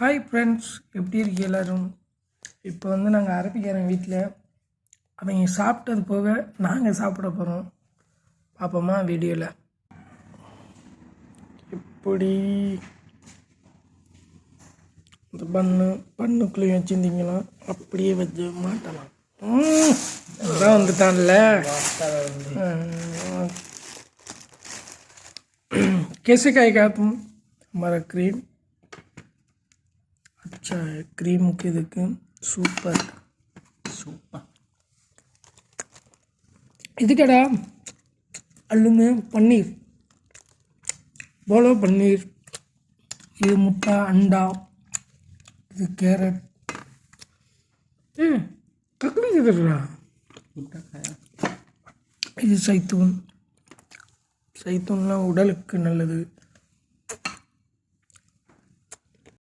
Hi friends, எப்படி இருக்கீங்க எல்லோரும்? இப்போ நாங்கள் அரபிக்காரன் வீட்டில் அவங்க சாப்பிட்டது போக நாங்கள் சாப்பிட போகிறோம். பார்ப்போமா வீடியோவில்? இப்படி இந்த பண்ணுக்குள்ளேயும் வச்சுருந்தீங்களா அப்படியே வச்சு மாட்டலாம். அதான் வந்துட்டான்ல कैसे खाएगा तुम हमारा क्रीम? अच्छा है, क्रीम के देखें सूपर सूपर. இதுக்கடா அல்லுமே பன்னீர், போலோ பன்னீர், இது முட்டை அண்டா, இது கேரட், கக்லி இதுடா முட்டை खाया. இது சைத்தூன், சைத்தூன்லாம் உடலுக்கு நல்லது.